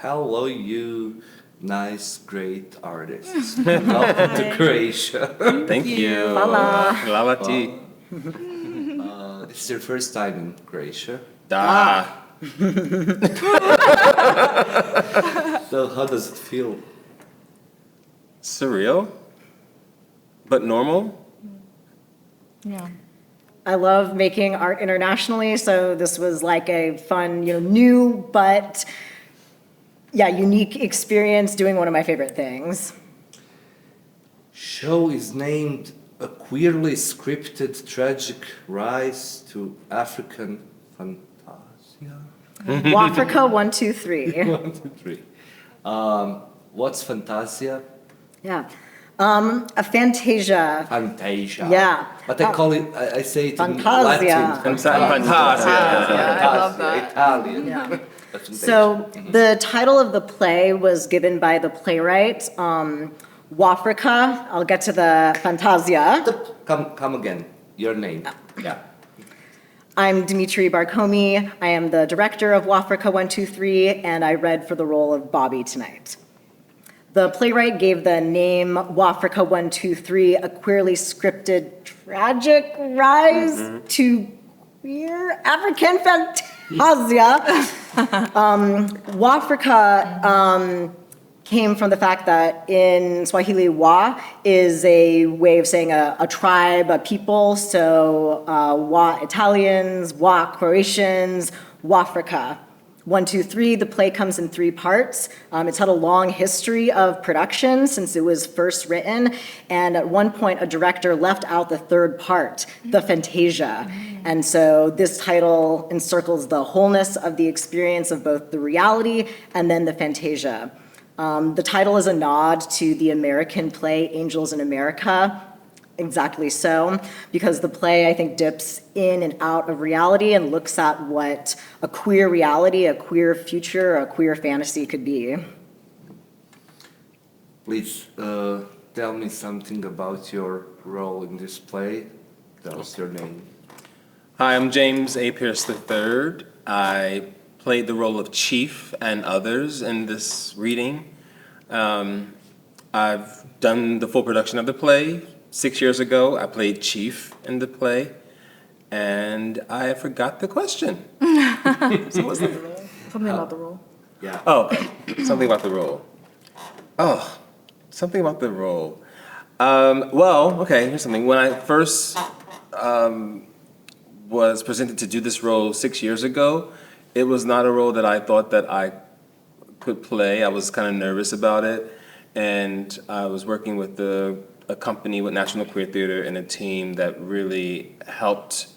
hello, you nice, great artists. Welcome to Croatia. Thank you. Hvala. Hvala ti. This is your first time in Croatia. Da. So how does it feel? Surreal, but normal. Yeah. I love making art internationally, so this was like a fun, new but unique experience doing one of my favorite things. Show is named A Queerly Scripted Tragic Rise to African Fantasia. Waafrika 1, 2, 3. 1, 2, 3. What's Fantasia? Yeah. A Fantasia. Fantasia. Yeah. But I call it, I say it in Fantasia. Latin. Fantasia. I love that. Italian. Yeah. Fantasia. So the title of the play was given by the playwright, Waafrika. I'll get to the Fantasia. Come again. Your name. Yeah. I'm Dmitri Barcomi. I am the director of Waafrika 1, 2, 3, and I read for the role of Bobby tonight. The playwright gave the name Waafrika 1, 2, 3 a queerly scripted tragic rise to queer African Fantasia. Waafrika came from the fact that in Swahili, Wa is a way of saying a tribe, a people. So Wa Italians, Wa Croatians, Waafrika. 1, 2, 3, the play comes in 3 parts. It's had a long history of production since it was first written. And at one point, a director left out the 3rd part, the Fantasia. And so this title encircles the wholeness of the experience of both the reality and then the Fantasia. The title is a nod to the American play Angels in America. Exactly so, because the play, I think, dips in and out of reality and looks at what a queer reality, a queer future, a queer fantasy could be. Please tell me something about your role in this play. Tell us your name. Hi, I'm James A. Pierce III. I played the role of Chief and others in this reading. I've done the full production of the play. 6 years ago, I played Chief in the play, and I forgot the question. So what's the role? Something about the role. Yeah. Oh, something about the role. Oh, something about the role. Well, okay, here's something. When I first was presented to do this role 6 years ago, it was not a role that I thought that I could play. I was kind of nervous about it, and I was working with a company with National Queer Theater and a team that really helped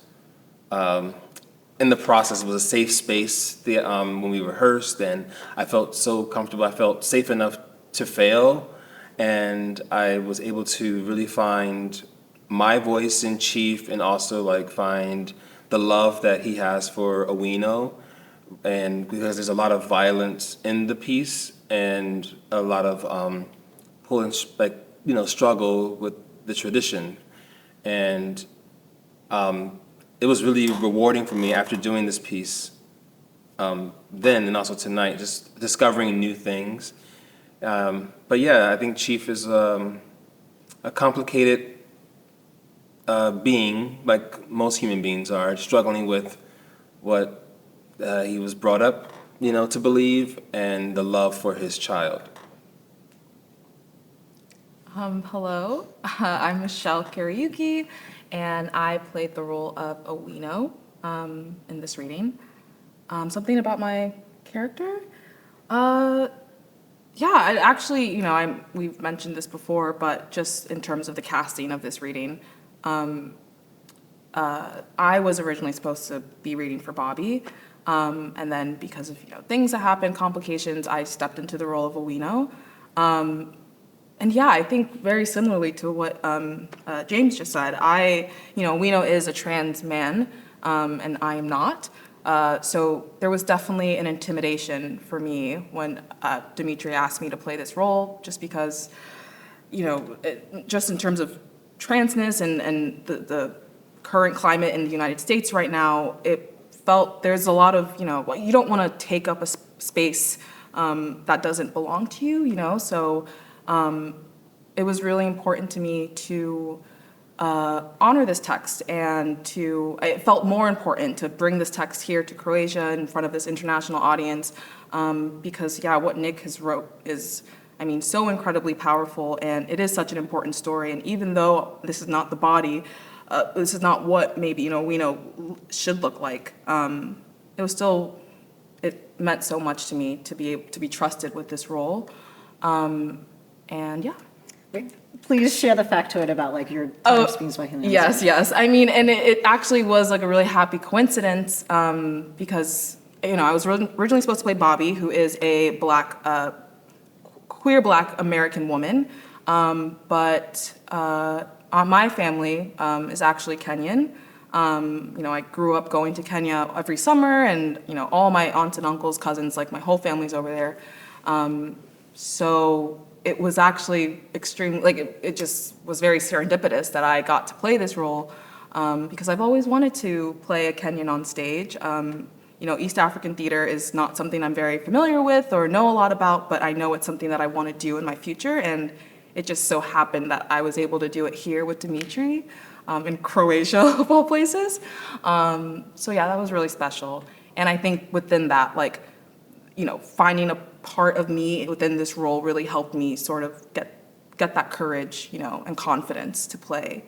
in the process. It was a safe space when we rehearsed, and I felt so comfortable. I felt safe enough to fail, and I was able to really find my voice in Chief and also find the love that he has for Owino, and because there's a lot of violence in the piece and a lot of struggle with the tradition. And it was really rewarding for me after doing this piece then and also tonight, just discovering new things. But yeah, I think Chief is a complicated being, like most human beings are, struggling with what he was brought up, to believe, and the love for his child. Hello, I'm Michelle Kariuki, and I played the role of Owino in this reading. Something about my character? Yeah, actually, we've mentioned this before, but just in terms of the casting of this reading, I was originally supposed to be reading for Bobby, and then because of things that happened, complications, I stepped into the role of Owino. And yeah, I think very similarly to what James just said, Owino is a trans man, and I am not. So there was definitely an intimidation for me when Dmitri asked me to play this role, just because, just in terms of transness and the current climate in the United States right now, it felt there's a lot of, you don't want to take up a space that doesn't belong to you, you know? So it was really important to me to honor this text, and it felt more important to bring this text here to Croatia in front of this international audience, because what Nick has wrote is, I mean, so incredibly powerful, and it is such an important story. And even though this is not the body, this is not what maybe, you know, we know should look like, it meant so much to me to be able to be trusted with this role. And yeah. Please share the factoid about like your time speaking Swahili. Yes. I mean, and it actually was like a really happy coincidence, because, you know, I was originally supposed to play Bobby, who is a queer Black American woman, but my family is actually Kenyan. You know, I grew up going to Kenya every summer, and, you know, all my aunts and uncles, cousins, like my whole family's over there. So it was actually extreme, like it just was very serendipitous that I got to play this role, because I've always wanted to play a Kenyan on stage. You know, East African theater is not something I'm very familiar with or know a lot about, but I know it's something that I want to do in my future, and it just so happened that I was able to do it here with Dmitri, in Croatia, of all places. So yeah, that was really special. And I think within that, like, you know, finding a part of me within this role really helped me sort of get that courage, you know, and confidence to play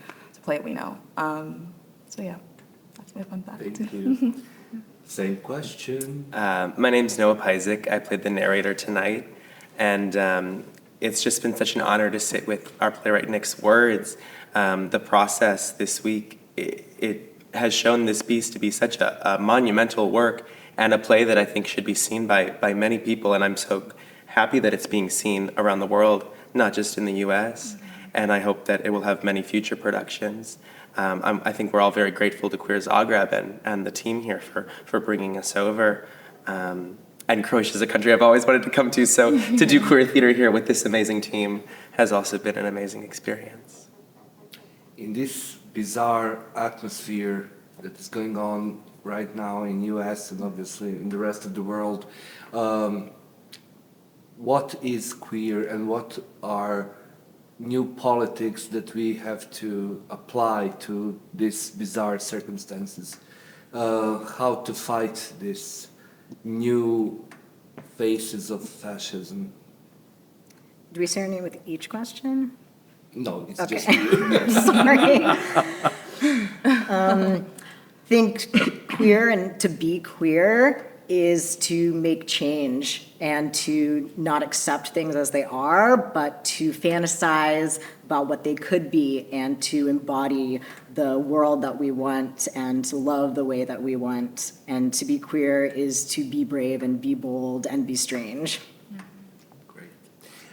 We Know. So yeah, that's my fun fact. Thank you. Same question. My name's Noah Pyzik. I played the narrator tonight, and it's just been such an honor to sit with our playwright Nick's words. The process this week, it has shown this piece to be such a monumental work, and a play that I think should be seen by many people, and I'm so happy that it's being seen around the world, not just in the US, and I hope that it will have many future productions. I think we're all very grateful to Queer Zagreb and the team here for bringing us over. And Croatia is a country I've always wanted to come to, so to do queer theater here with this amazing team has also been an amazing experience. In this bizarre atmosphere that is going on right now in US and obviously in the rest of the world, what is queer and what are new politics that we have to apply to these bizarre circumstances? How to fight this new faces of fascism? Do we say our name with each question? No, it's Okay. just Sorry. Think queer, and to be queer is to make change and to not accept things as they are, but to fantasize about what they could be and to embody the world that we want and to love the way that we want. And to be queer is to be brave and be bold and be strange. great.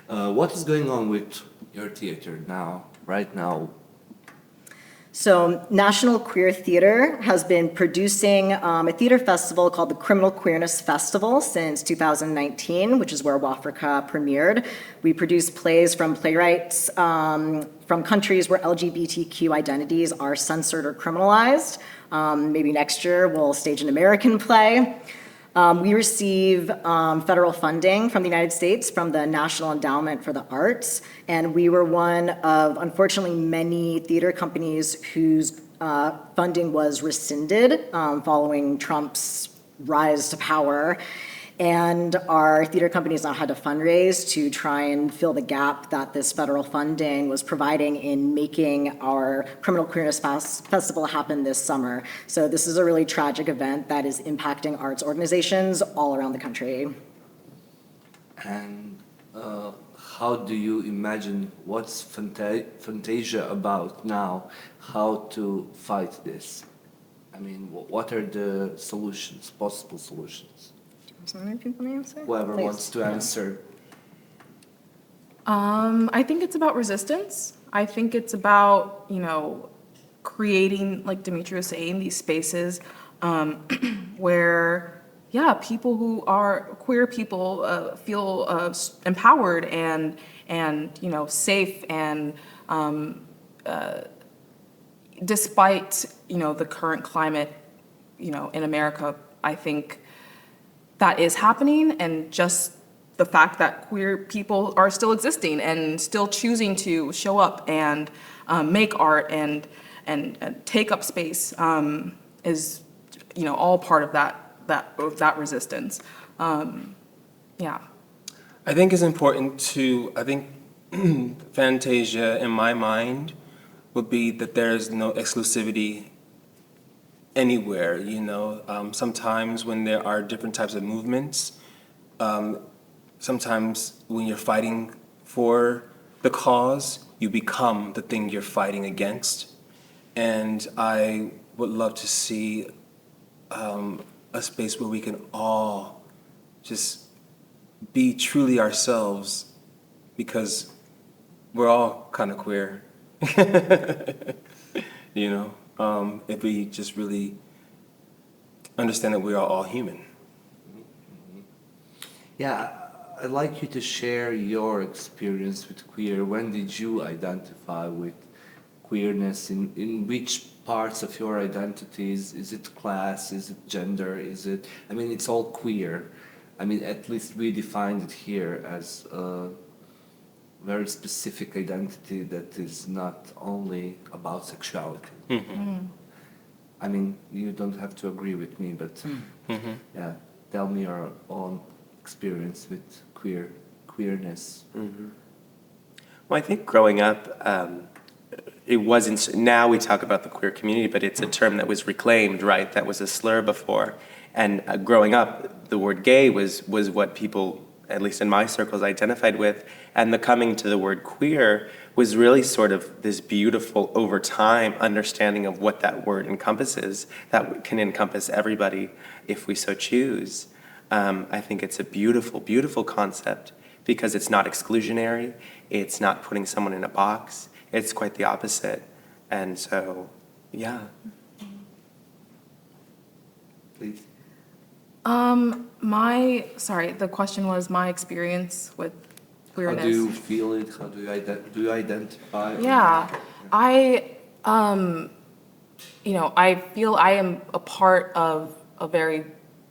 What is going on with your theater now, right now? So National Queer Theater has been producing a theater festival called the Criminal Queerness Festival since 2019, which is where Waafrika premiered. We produce plays from playwrights from countries where LGBTQ identities are censored or criminalized. Maybe next year we'll stage an American play. We receive federal funding from the United States from the National Endowment for the Arts, and we were one of, unfortunately, many theater companies whose funding was rescinded following Trump's rise to power. And our theater companies now had to fundraise to try and fill the gap that this federal funding was providing in making our Criminal Queerness Festival happen this summer. So this is a really tragic event that is impacting arts organizations all around the country. And how do you imagine what's Fantasia about now? How to fight this? I mean, what are the solutions, possible solutions? So many people answer? Whoever Please. wants to answer. I think it's about resistance. I think it's about, you know, creating, like Dmitri was saying, these spaces where, yeah, people who are queer people feel empowered and you know, safe, and despite, you know, the current climate, you know, in America, I think that is happening, and just the fact that queer people are still existing and still choosing to show up and make art and take up space is, all part of that resistance. Yeah. I think it's important I think Fantasia, in my mind, would be that there is no exclusivity anywhere, Sometimes when there are different types of movements, sometimes when you're fighting for the cause, you become the thing you're fighting against. And I would love to see a space where we can all just be truly ourselves, because we're all kind of queer, if we just really understand that we are all human. Yeah, I'd like you to share your experience with queer. When did you identify with queerness? In which parts of your identities? Is it class? Is it gender? It's all queer. At least we defined it here as a very specific identity that is not only about sexuality. You don't have to agree with me, but yeah, tell me your own experience with queerness. Well, I think growing up, it wasn't, now we talk about the queer community, but it's a term that was reclaimed, right? That was a slur before. And growing up, the word gay was what people, at least in my circles, identified with. And the coming to the word queer was really sort of this beautiful, over time, understanding of what that word encompasses, that can encompass everybody if we so choose. I think it's a beautiful, beautiful concept because it's not exclusionary, it's not putting someone in a box, it's quite the opposite. And so, yeah. Please. The question was my experience with queerness. How do you feel it? How do you identify? Yeah, I feel I am a part of a very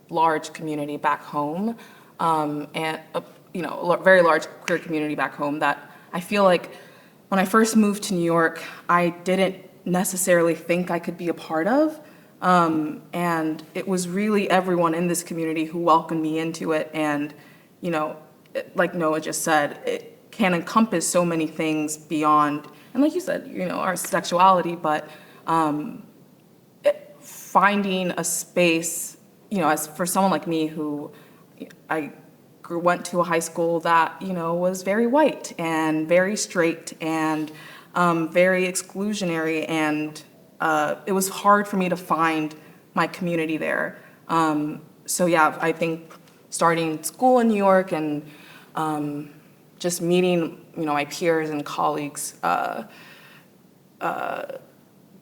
large community back home, and a very large queer community back home that I feel like when I first moved to New York, I didn't necessarily think I could be a part of. And it was really everyone in this community who welcomed me into it. And, like Noah just said, it can encompass so many things beyond, and like you said, our sexuality, but finding a space, as for someone like me who went to a high school that, was very white and very straight and very exclusionary, and it was hard for me to find my community there. So yeah, I think starting school in New York and just meeting, my peers and colleagues,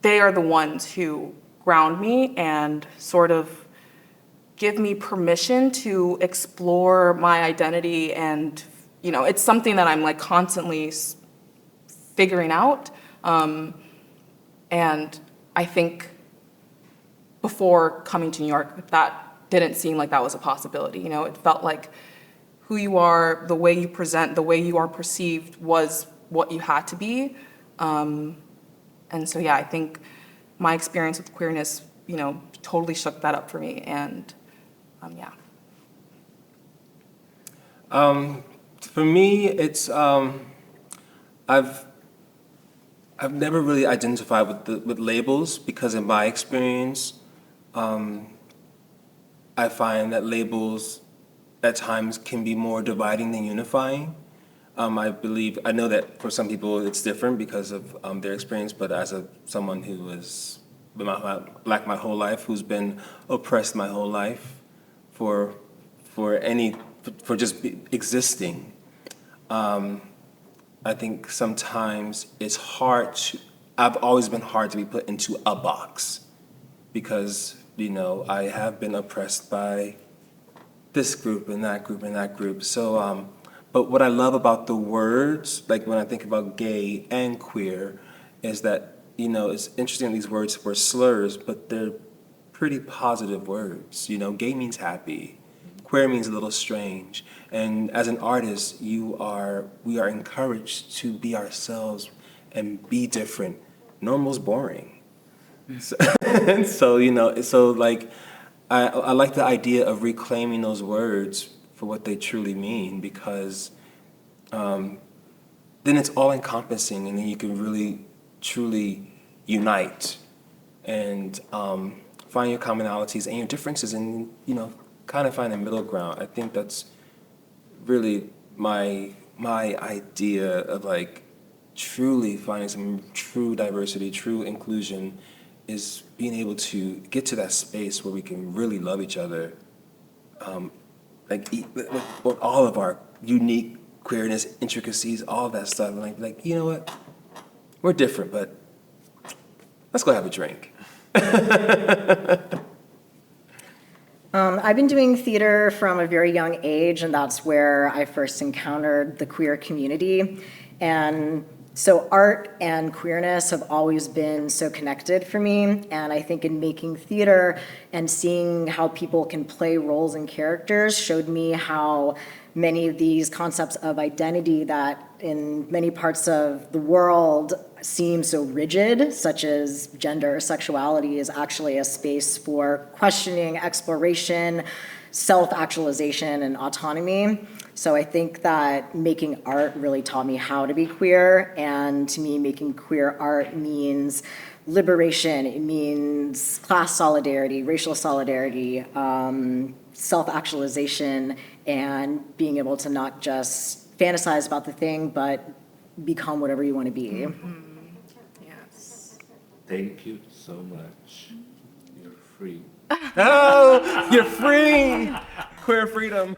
they are the ones who ground me and sort of give me permission to explore my identity. And, it's something that I'm like constantly figuring out. And I think before coming to New York, that didn't seem like that was a possibility. It felt like who you are, the way you present, the way you are perceived was what you had to be. And so, yeah, I think my experience with queerness, totally shook that up for me. And yeah. For me, it's I've never really identified with labels because in my experience, I find that labels at times can be more dividing than unifying. I know that for some people it's different because of their experience, but as someone who has been Black my whole life, who's been oppressed my whole life for just existing, I think sometimes it's I've always been hard to be put into a box because, I have been oppressed by this group and that group and that group. So, but what I love about the words, like when I think about gay and queer, is that, it's interesting these words were slurs, but they're pretty positive words. Gay means happy. queer means a little strange. And as an artist, we are encouraged to be ourselves and be different. Normal's boring. So, and so, like, I like the idea of reclaiming those words for what they truly mean, because then it's all encompassing, and then you can really, truly unite and find your commonalities and your differences, and kind of find a middle ground. I think that's really my idea of like truly finding some true diversity, true inclusion, is being able to get to that space where we can really love each other, with all of our unique queerness, intricacies, all that stuff. And like, you know what? We're different, but let's go have a drink. I've been doing theater from a very young age, and that's where I first encountered the queer community. And so art and queerness have always been so connected for me. And I think in making theater and seeing how people can play roles and characters showed me how many of these concepts of identity that in many parts of the world seem so rigid, such as gender or sexuality, is actually a space for questioning, exploration, self-actualization, and autonomy. So I think that making art really taught me how to be queer, and to me, making queer art means liberation. It means class solidarity, racial solidarity, self-actualization, and being able to not just fantasize about the thing, but become whatever you want to be. Yes. Thank you so much. You're free. Oh, you're free! Queer freedom.